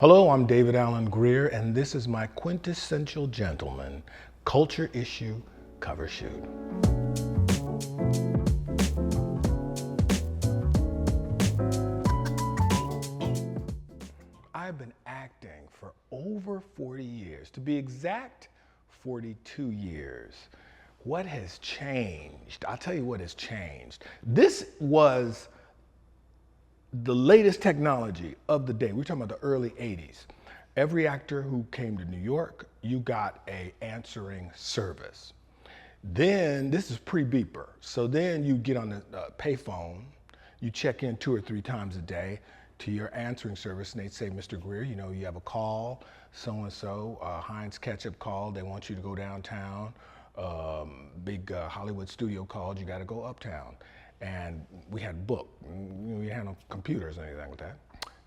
Hello, I'm David Alan Grier, and this is my quintessential gentleman culture issue cover shoot. I've been acting for over 40 years, to be exact, 42 years. What has changed? I'll tell you what has changed. This was the latest technology of the day. We're talking about the early 80s. Every actor who came to New York, you got a answering service. Then, this is pre-beeper. So then you get on the payphone, you check in 2 or 3 times a day to your answering service, and they'd say, Mr. Grier, you know, you have a call, so-and-so, Heinz Ketchup called, they want you to go downtown. Big Hollywood studio called, you gotta go uptown. And we had book. We had no computers or anything like that.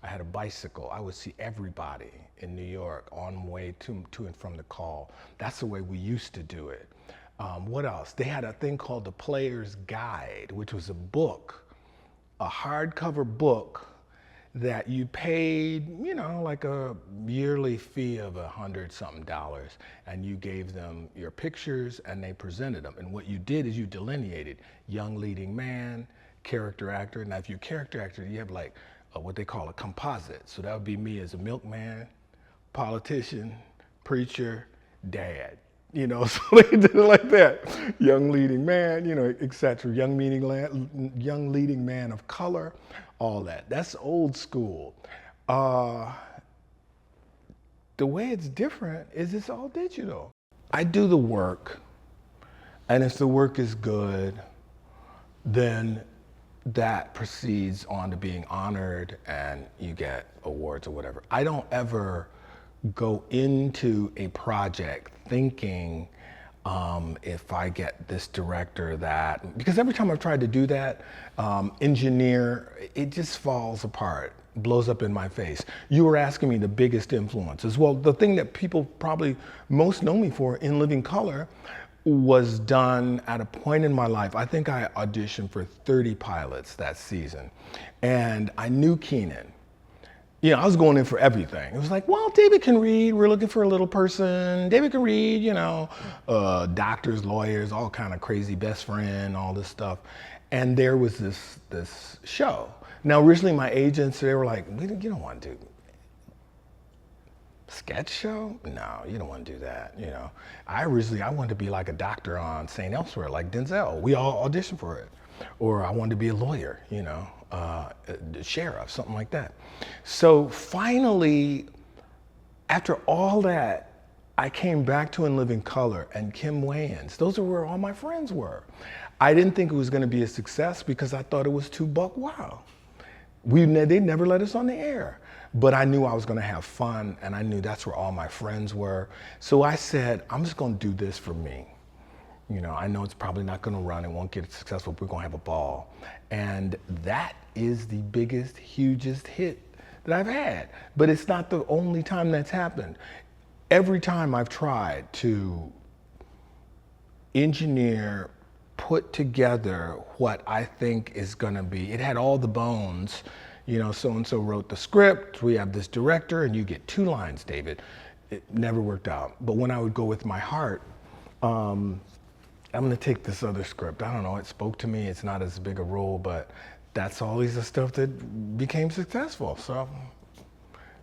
I had a bicycle. I would see everybody in New York on my way to and from the call. That's the way we used to do it. What else? They had a thing called the Player's Guide, which was a book, a hardcover book that you paid, you know, like a yearly fee of $100-something, and you gave them your pictures and they presented them. And what you did is you delineated young leading man, character actor. Now, if you're a character actor, you have like what they call a composite. So that would be me as a milkman, politician, preacher, dad. You know, so they did it like that. Young leading man, you know, etc. Young leading man of color, all that. That's old school. The way it's different is it's all digital. I do the work, and if the work is good, then that proceeds on to being honored and you get awards or whatever. I don't ever go into a project thinking if I get this director that, because every time I've tried to do that, engineer, it just falls apart, blows up in my face. You were asking me the biggest influences. Well, the thing that people probably most know me for in Living Color was done at a point in my life. I think I auditioned for 30 pilots that season, and I knew Keenan. You know, I was going in for everything. It was like, well, David can read. We're looking for a little person. David can read, you know, doctors, lawyers, all kind of crazy best friend, all this stuff. And there was this show. Now, originally my agents, they were like, you don't want to do sketch show? No, you don't want to do that, you know. I wanted to be like a doctor on St. Elsewhere, like Denzel. We all auditioned for it. Or I wanted to be a lawyer, you know, sheriff, something like that. So finally, after all that, I came back to In Living Color and Kim Wayans. Those are where all my friends were. I didn't think it was going to be a success because I thought it was too buck wild. They never let us on the air. But I knew I was going to have fun, and I knew that's where all my friends were. So I said, I'm just going to do this for me. You know, I know it's probably not going to run, it won't get successful, but we're going to have a ball. And that is the biggest, hugest hit that I've had. But it's not the only time that's happened. Every time I've tried to engineer, put together what I think is going to be, it had all the bones. You know, so-and-so wrote the script, we have this director, and you get 2 lines, David. It never worked out. But when I would go with my heart, I'm gonna take this other script. I don't know, it spoke to me, it's not as big a role, but that's always the stuff that became successful, so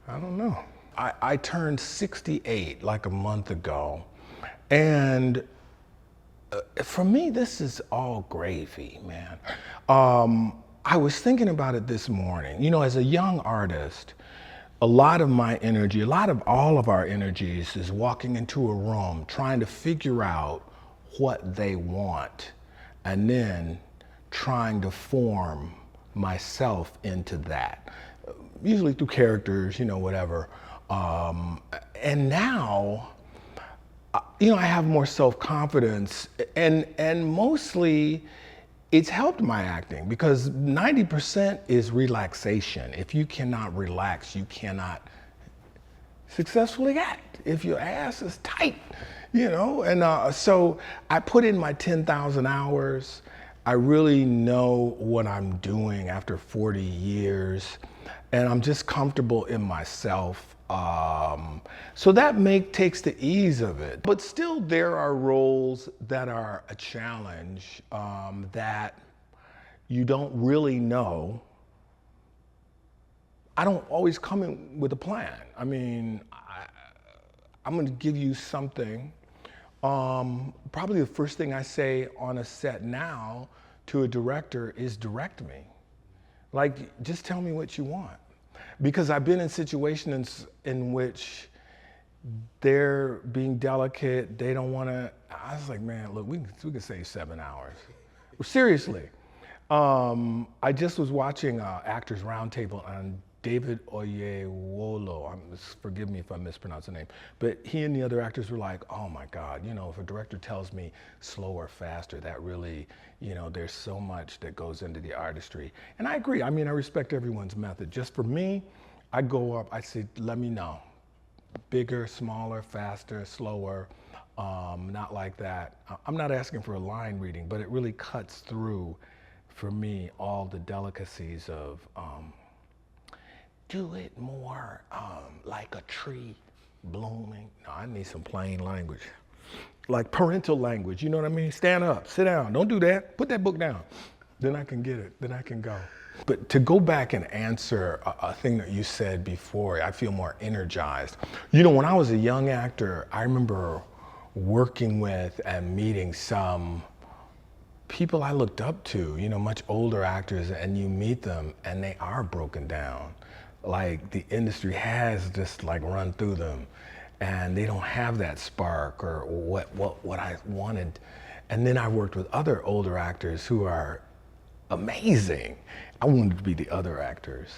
I don't know. I turned 68 like a month ago, and for me, this is all gravy, man. I was thinking about it this morning. You know, as a young artist, a lot of my energy, all of our energies is walking into a room, trying to figure out what they want, and then trying to form myself into that, usually through characters, you know, whatever. And now, you know, I have more self-confidence, and mostly it's helped my acting because 90% is relaxation. If you cannot relax, you cannot successfully act. If your ass is tight, you know, and so I put in my 10,000 hours. I really know what I'm doing after 40 years, and I'm just comfortable in myself. So that takes the ease of it. But still, there are roles that are a challenge that you don't really know. I don't always come in with a plan. I mean, I'm going to give you something. Probably the first thing I say on a set now to a director is direct me. Like, just tell me what you want. Because I've been in situations in which they're being delicate, they don't want to. I was like, man, look, we can save 7 hours. Seriously. I just was watching Actors Roundtable on David Oyewolo. Forgive me if I mispronounce the name, but he and the other actors were like, oh my God, you know, if a director tells me slower, faster, that really, you know, there's so much that goes into the artistry. And I agree. I mean, I respect everyone's method. Just for me, I go up, I say, let me know. Bigger, smaller, faster, slower, not like that. I'm not asking for a line reading, but it really cuts through, for me, all the delicacies of do it more like a tree blooming. No, I need some plain language. Like parental language, you know what I mean? Stand up, sit down, don't do that, put that book down. Then I can get it, then I can go. But to go back and answer a thing that you said before, I feel more energized. You know, when I was a young actor, I remember working with and meeting some people I looked up to, you know, much older actors, and you meet them and they are broken down. Like the industry has just like run through them and they don't have that spark or what I wanted. And then I worked with other older actors who are amazing. I wanted to be the other actors.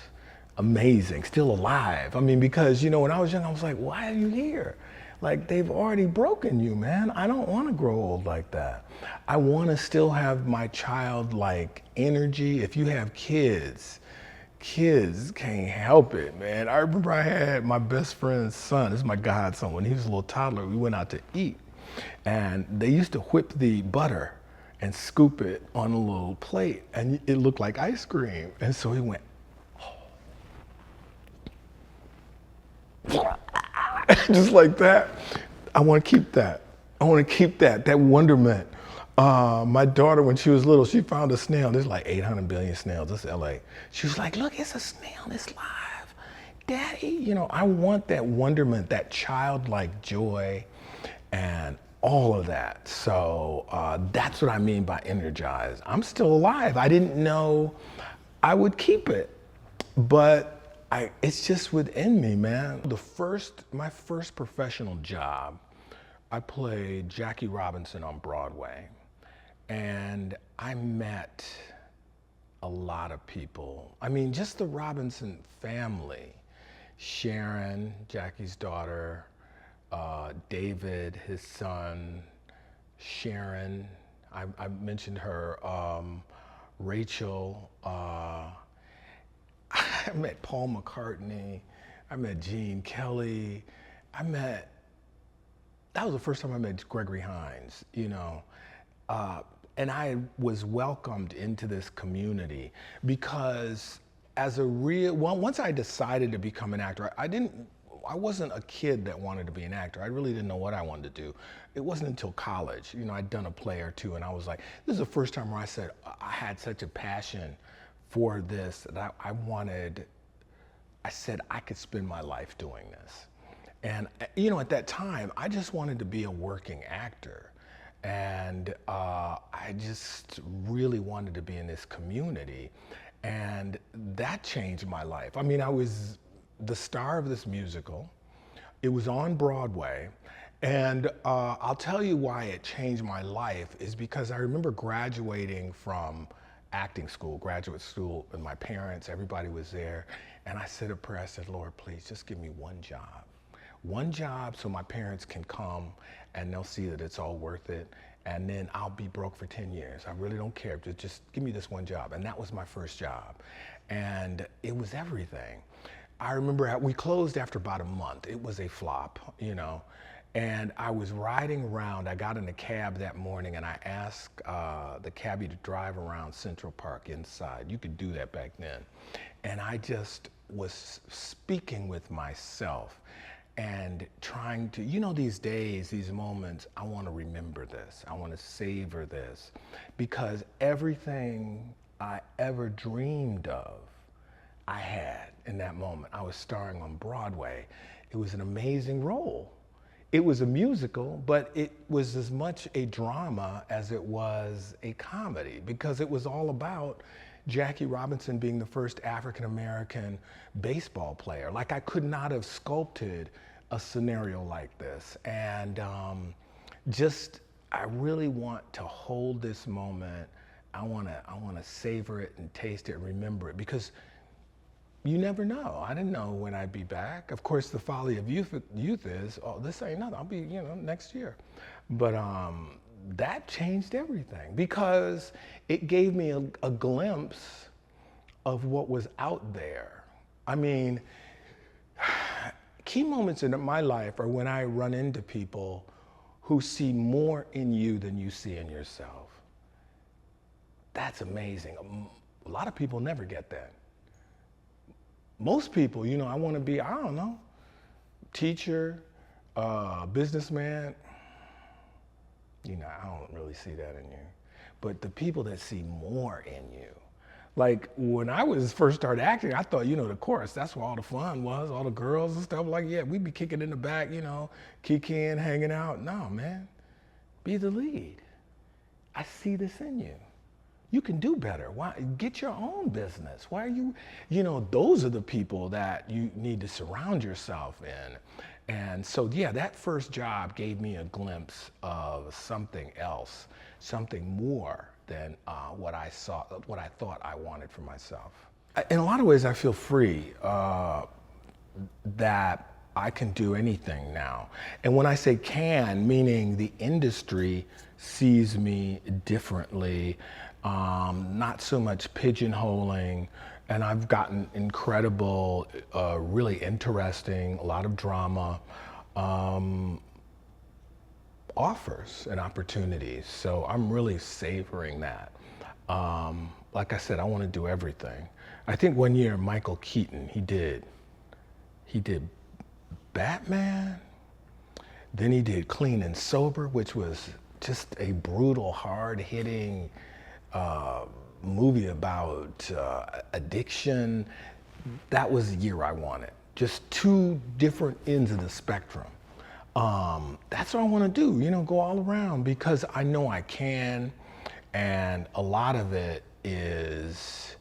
Amazing, still alive. I mean, because, you know, when I was young, I was like, why are you here? Like, they've already broken you, man. I don't want to grow old like that. I want to still have my childlike energy. If you have kids can't help it, man. I remember I had my best friend's son, this is my godson, when he was a little toddler, we went out to eat. And they used to whip the butter and scoop it on a little plate, and it looked like ice cream. And so he went, oh. Just like that. I want to keep that. I want to keep that wonderment. My daughter, when she was little, she found a snail. There's like 800 billion snails. This is LA. She was like, look, it's a snail. It's live. Daddy, you know, I want that wonderment, that childlike joy, and all of that. So that's what I mean by energized. I'm still alive. I didn't know I would keep it, but it's just within me, man. My first professional job, I played Jackie Robinson on Broadway. And I met a lot of people. I mean, just the Robinson family. Sharon, Jackie's daughter, David, his son, Sharon, I mentioned her, Rachel, I met Paul McCartney, I met Gene Kelly, that was the first time I met Gregory Hines, you know. And I was welcomed into this community because once I decided to become an actor, I wasn't a kid that wanted to be an actor. I really didn't know what I wanted to do. It wasn't until college, you know, I'd done a play or two and I was like, this is the first time where I said I had such a passion for this that I said I could spend my life doing this. And, you know, at that time, I just wanted to be a working actor. And I just really wanted to be in this community. And that changed my life. I mean, I was the star of this musical. It was on Broadway. And I'll tell you why it changed my life is because I remember graduating from acting school, graduate school, and my parents, everybody was there. And I said a prayer, I said, Lord, please just give me one job. One job so my parents can come and they'll see that it's all worth it. And then I'll be broke for 10 years. I really don't care. Just give me this one job. And that was my first job. And it was everything. I remember we closed after about a month. It was a flop, you know. And I was riding around. I got in a cab that morning and I asked the cabbie to drive around Central Park inside. You could do that back then. And I just was speaking with myself and trying to, you know, these days, these moments, I want to remember this. I want to savor this, because everything I ever dreamed of, I had in that moment. I was starring on Broadway. It was an amazing role. It was a musical, but it was as much a drama as it was a comedy, because it was all about Jackie Robinson being the first African-American baseball player. Like, I could not have sculpted a scenario like this. And I really want to hold this moment. I want to savor it and taste it and remember it, because you never know. I didn't know when I'd be back. Of course, the folly of youth is, oh, this ain't nothing. I'll be, you know, next year. But that changed everything, because it gave me a glimpse of what was out there. I mean, key moments in my life are when I run into people who see more in you than you see in yourself. That's amazing. A lot of people never get that. Most people, you know, I want to be, I don't know, teacher, businessman. You know, I don't really see that in you. But the people that see more in you, like when I was first started acting, I thought, you know, the chorus, that's where all the fun was, all the girls and stuff. Like, yeah, we'd be kicking in the back, you know, kikiing, hanging out. No, man, be the lead. I see this in you. You can do better. Why? Get your own business. Why are you, you know, those are the people that you need to surround yourself in. And so, yeah, that first job gave me a glimpse of something else, something more than what I thought I wanted for myself. In a lot of ways, I feel free that I can do anything now. And when I say can, meaning the industry sees me differently, not so much pigeonholing, and I've gotten incredible, really interesting, a lot of drama, offers and opportunities. So I'm really savoring that. Like I said, I want to do everything. I think one year Michael Keaton, he did Batman, then he did Clean and Sober, which was just a brutal, hard-hitting movie about addiction. That was the year I wanted. Just two different ends of the spectrum. That's what I want to do, you know, go all around, because I know I can, and a lot of it is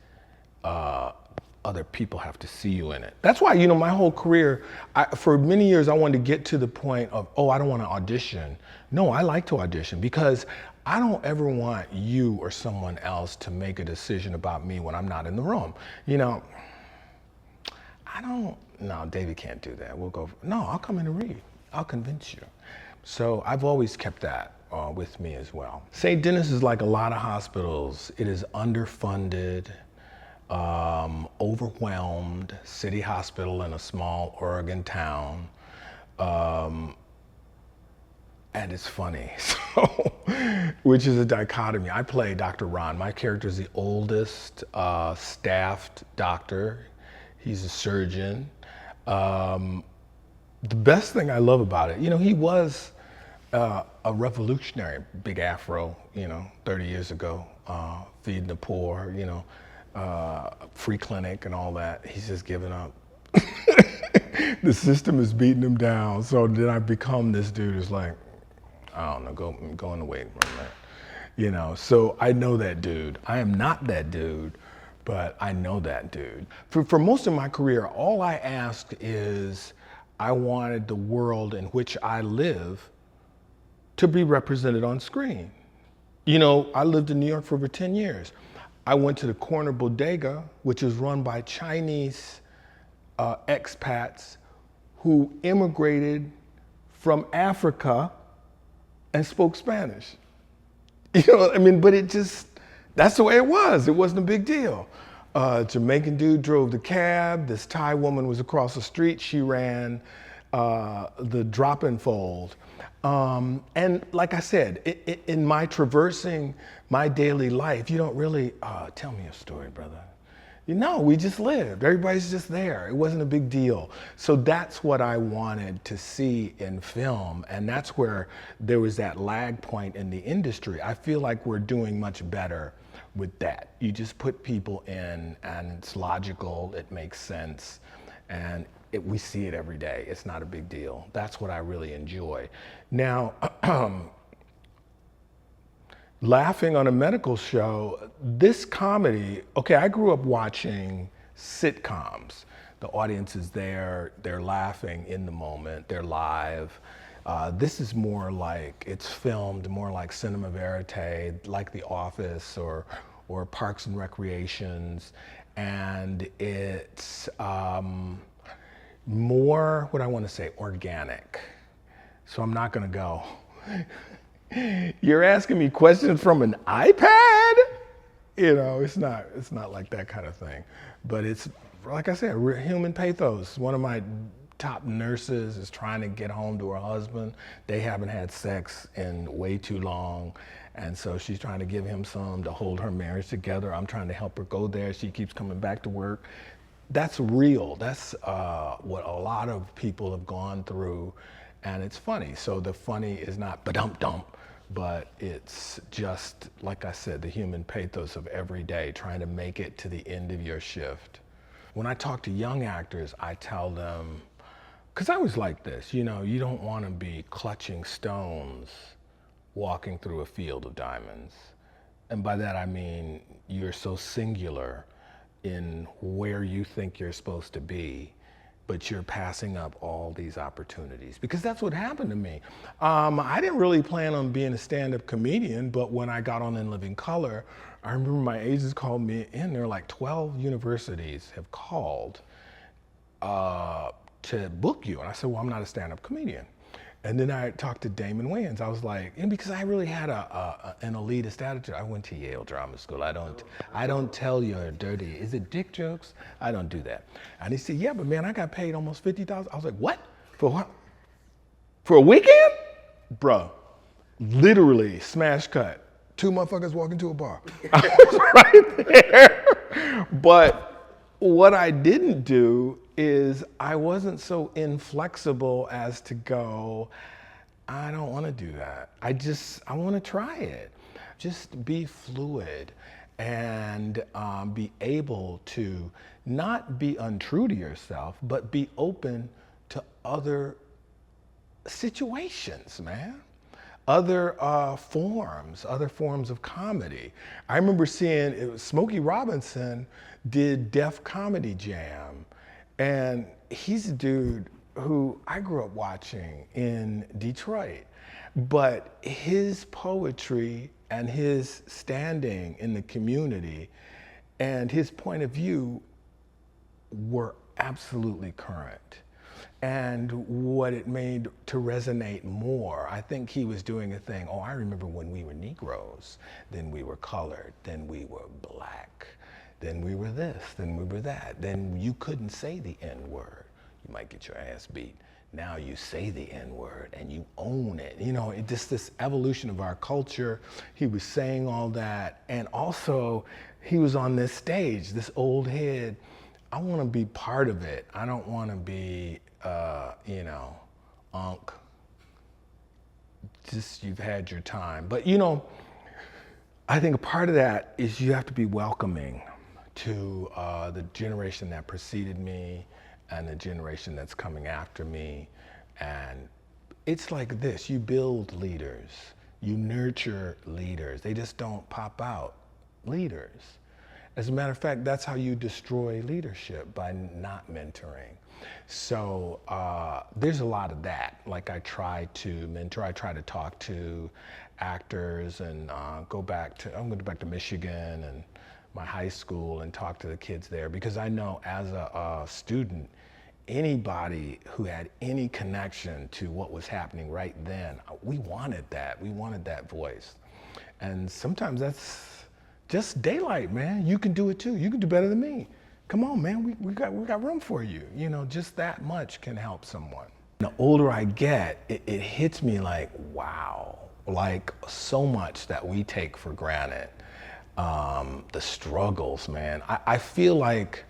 other people have to see you in it. That's why, you know, my whole career, for many years, I wanted to get to the point of, oh, I don't want to audition. No, I like to audition, because I don't ever want you or someone else to make a decision about me when I'm not in the room. You know, no, David can't do that. We'll go, no, I'll come in and read. I'll convince you. So I've always kept that with me as well. St. Denis is like a lot of hospitals. It is underfunded, overwhelmed city hospital in a small Oregon town. And it's funny, so, which is a dichotomy. I play Dr. Ron. My character is the oldest staffed doctor. He's a surgeon. The best thing I love about it, you know, he was a revolutionary, big afro, you know, 30 years ago, feeding the poor, you know, free clinic and all that. He's just given up. The system is beating him down. So then I become this dude who's like, I don't know, go in the waiting room, man. You know, so I know that dude. I am not that dude, but I know that dude. For most of my career, all I asked is I wanted the world in which I live to be represented on screen. You know, I lived in New York for over 10 years. I went to the Corner Bodega, which is run by Chinese expats who immigrated from Africa and spoke Spanish. You know, I mean, but it just, that's the way it was. It wasn't a big deal. Jamaican dude drove the cab. This Thai woman was across the street. She ran the drop-in fold. And like I said, in my traversing my daily life, you don't really, tell me a story, brother. You know, we just lived. Everybody's just there. It wasn't a big deal. So that's what I wanted to see in film. And that's where there was that lag point in the industry. I feel like we're doing much better with that. You just put people in and it's logical, it makes sense. And we see it every day. It's not a big deal. That's what I really enjoy. Now, laughing on a medical show, this comedy, okay, I grew up watching sitcoms. The audience is there, they're laughing in the moment, they're live. This is more like, it's filmed more like cinema verite, like The Office or Parks and Recreations. And it's more, what I want to say, organic. So I'm not gonna go, you're asking me questions from an iPad? You know, it's not like that kind of thing. But it's, like I said, human pathos. One of my top nurses is trying to get home to her husband. They haven't had sex in way too long. And so she's trying to give him some to hold her marriage together. I'm trying to help her go there. She keeps coming back to work. That's real. That's what a lot of people have gone through. And it's funny. So the funny is not ba-dum-dum, but it's just, like I said, the human pathos of every day, trying to make it to the end of your shift. When I talk to young actors, I tell them, because I was like this, you know, you don't want to be clutching stones walking through a field of diamonds. And by that I mean you're so singular in where you think you're supposed to be, but you're passing up all these opportunities. Because that's what happened to me. I didn't really plan on being a stand-up comedian, but when I got on In Living Color, I remember my agents called me in. There were like 12 universities have called to book you. And I said, well, I'm not a stand-up comedian. And then I talked to Damon Wayans. I was like, and because I really had an elitist attitude. I went to Yale Drama School. I don't tell your dirty, is it dick jokes? I don't do that. And he said, yeah, but man, I got paid almost $50,000. I was like, what? For what? For a weekend? Bro, literally smash cut. 2 motherfuckers walking to a bar. I was right there. But what I didn't do is I wasn't so inflexible as to go, I don't want to do that. I want to try it. Just be fluid and be able to not be untrue to yourself, but be open to other situations, man. Other forms of comedy. I remember seeing, Smokey Robinson did Def Comedy Jam. And he's a dude who I grew up watching in Detroit, but his poetry and his standing in the community and his point of view were absolutely current. And what it made to resonate more, I think he was doing a thing, oh, I remember when we were Negroes, then we were colored, then we were black. Then we were this, then we were that. Then you couldn't say the N-word. You might get your ass beat. Now you say the N-word and you own it. You know, just this evolution of our culture. He was saying all that. And also, he was on this stage, this old head. I want to be part of it. I don't want to be, you know, unk. Just, you've had your time. But, you know, I think a part of that is you have to be welcoming to the generation that preceded me and the generation that's coming after me. And it's like this, you build leaders, you nurture leaders. They just don't pop out leaders. As a matter of fact, that's how you destroy leadership, by not mentoring. So there's a lot of that. Like I try to mentor, I try to talk to actors and I'm going back to Michigan and my high school and talk to the kids there, because I know as a student, anybody who had any connection to what was happening right then, we wanted that. We wanted that voice. And sometimes that's just daylight, man. You can do it too. You can do better than me. Come on, man. We got room for you. You know, just that much can help someone. The older I get, it hits me like, wow, like so much that we take for granted. The struggles, man. I feel like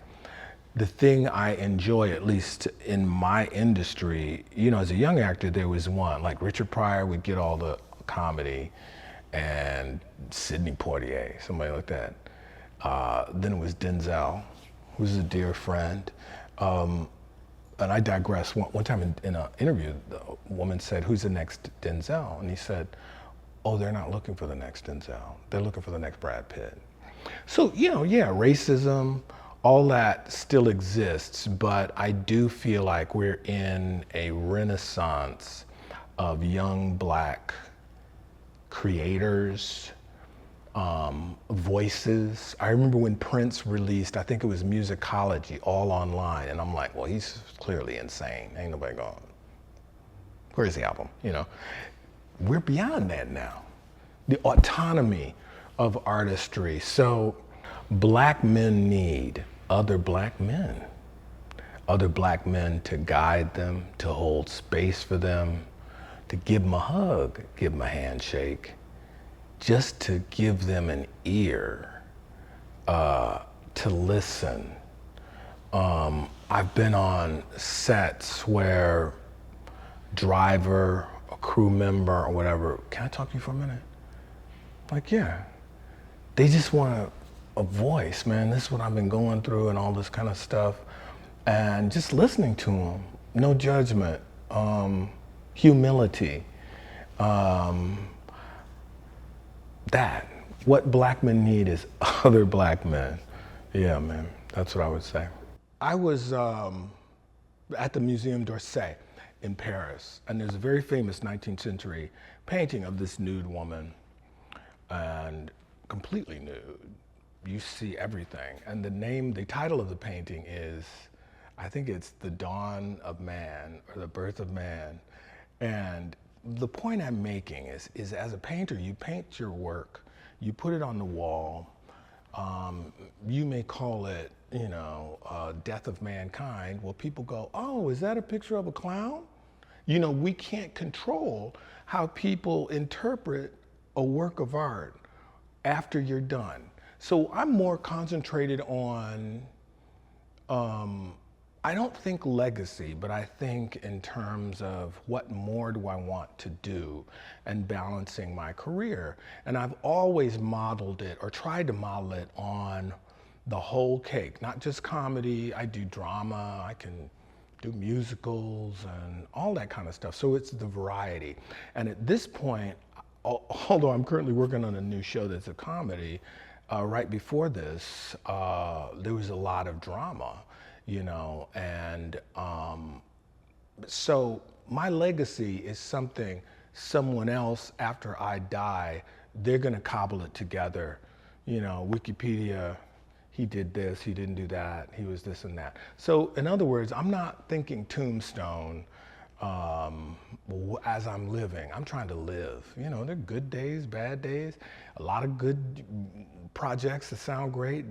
the thing I enjoy, at least in my industry, you know, as a young actor, there was one, like Richard Pryor would get all the comedy, and Sidney Poitier, somebody like that. Then it was Denzel, who's a dear friend. And I digress. One time in an interview, the woman said, "Who's the next Denzel?" And he said, "Oh, they're not looking for the next Denzel. They're looking for the next Brad Pitt." So, you know, yeah, racism, all that still exists, but I do feel like we're in a renaissance of young Black creators, voices. I remember when Prince released, I think it was Musicology, all online, and I'm like, well, he's clearly insane. Ain't nobody going, where's the album, you know? We're beyond that now. The autonomy of artistry. So Black men need other Black men to guide them, to hold space for them, to give them a hug, give them a handshake, just to give them an ear, to listen. I've been on sets where driver, a crew member or whatever, can I talk to you for a minute? Like, yeah. They just want a voice, man. This is what I've been going through and all this kind of stuff. And just listening to them, no judgment, humility. That, what Black men need is other Black men. Yeah, man, that's what I would say. I was at the Muséum d'Orsay in Paris, and there's a very famous 19th century painting of this nude woman, and completely nude. You see everything. And the title of the painting is, I think it's The Dawn of Man, or The Birth of Man. And the point I'm making is as a painter, you paint your work, you put it on the wall, you may call it, you know, Death of Mankind. Well, people go, oh, is that a picture of a clown? You know, we can't control how people interpret a work of art after you're done. So I'm more concentrated on, I don't think legacy, but I think in terms of what more do I want to do and balancing my career. And I've always modeled it or tried to model it on the whole cake, not just comedy. I do drama, I can do musicals and all that kind of stuff. So it's the variety. And at this point, although I'm currently working on a new show that's a comedy, right before this, there was a lot of drama, you know, and so my legacy is something someone else after I die, they're gonna cobble it together. You know, Wikipedia, he did this, he didn't do that, he was this and that. So in other words, I'm not thinking tombstone as I'm living. I'm trying to live. You know, there are good days, bad days, a lot of good projects that sound great,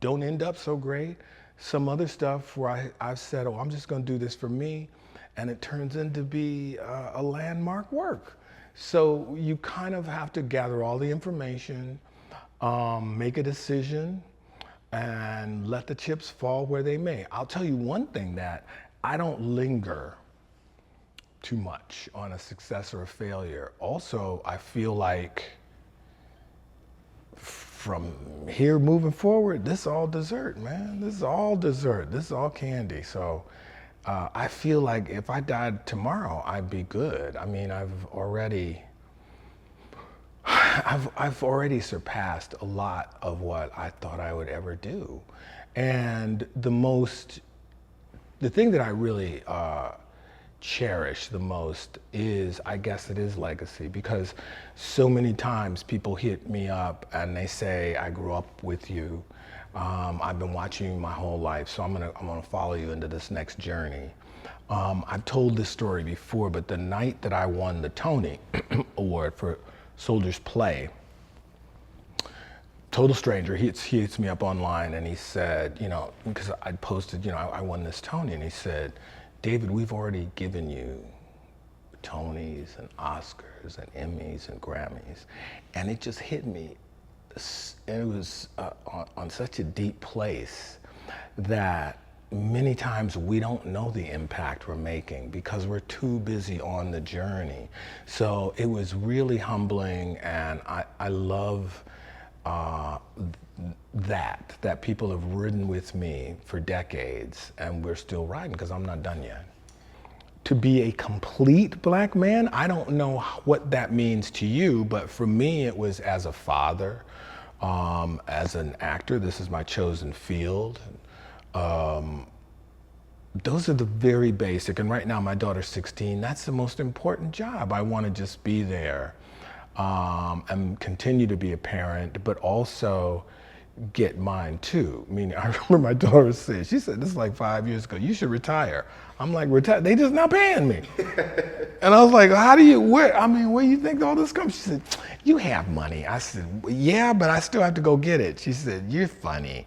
don't end up so great. Some other stuff where I've said, oh, I'm just gonna do this for me, and it turns into be a landmark work. So you kind of have to gather all the information, make a decision, and let the chips fall where they may. I'll tell you one thing, that I don't linger too much on a success or a failure. Also, I feel like from here moving forward, this is all dessert, man. This is all dessert. This is all candy. So I feel like if I died tomorrow, I'd be good. I mean, I've already surpassed a lot of what I thought I would ever do. And the thing that I really cherish the most is, I guess it is legacy, because so many times people hit me up and they say, I grew up with you. I've been watching you my whole life, so I'm gonna follow you into this next journey. I've told this story before, but the night that I won the Tony Award for Soldier's Play, total stranger, he hits me up online and he said, you know, because I posted, you know, I won this Tony, and he said, David, we've already given you Tonys and Oscars and Emmys and Grammys. And it just hit me. It was on such a deep place that many times we don't know the impact we're making because we're too busy on the journey. So it was really humbling, and I love that people have ridden with me for decades, and we're still riding because I'm not done yet. To be a complete black man, I don't know what that means to you, but for me it was as a father, as an actor. This is my chosen field. Those are the very basic, and right now my daughter's 16, that's the most important job. I want to just be there and continue to be a parent, but also get mine too. I mean, I remember my daughter said, she said, this is like 5 years ago, you should retire. I'm like, retire? They just not paying me. And I was like, how do you, where do you think all this comes? She said, you have money. I said, yeah, but I still have to go get it. She said, you're funny.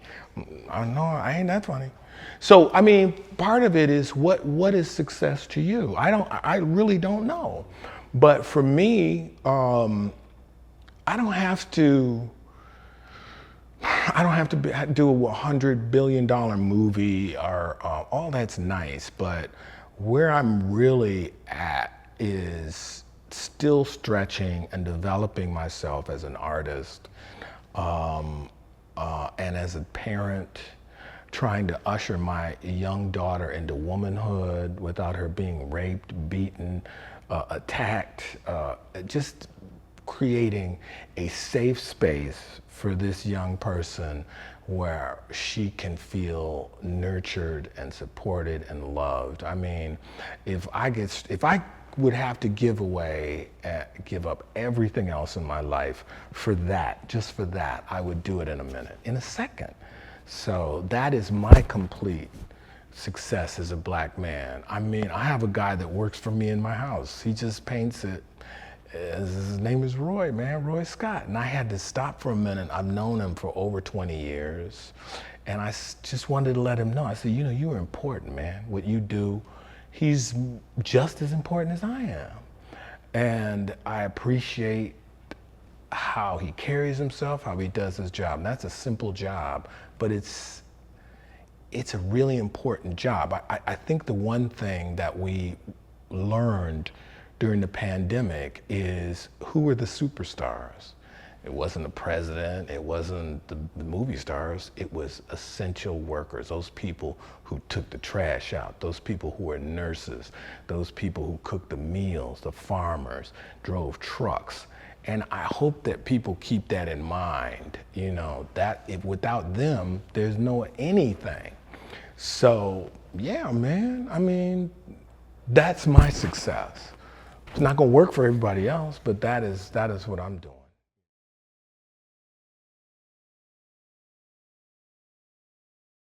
I know, I ain't that funny. So, I mean, part of it is what is success to you? I really don't know. But for me, I don't have to do a $100 billion movie or all that's nice, but where I'm really at is still stretching and developing myself as an artist and as a parent, trying to usher my young daughter into womanhood without her being raped, beaten, attacked, just creating a safe space for this young person where she can feel nurtured and supported and loved. I mean, if I would have to give up everything else in my life for that, just for that, I would do it in a minute, in a second. So that is my complete success as a black man. I mean, I have a guy that works for me in my house. He just paints it. His name is Roy, man, Roy Scott. And I had to stop for a minute. I've known him for over 20 years. And I just wanted to let him know. I said, you know, you're important, man. What you do, he's just as important as I am. And I appreciate how he carries himself, how he does his job. And that's a simple job, but it's a really important job. I think the one thing that we learned during the pandemic is who were the superstars. It wasn't the president, it wasn't the movie stars, it was essential workers, those people who took the trash out, those people who were nurses, those people who cooked the meals, the farmers, drove trucks. And I hope that people keep that in mind, you know, that if without them, there's no anything. So, yeah, man, I mean, that's my success. It's not gonna work for everybody else, but that is what I'm doing.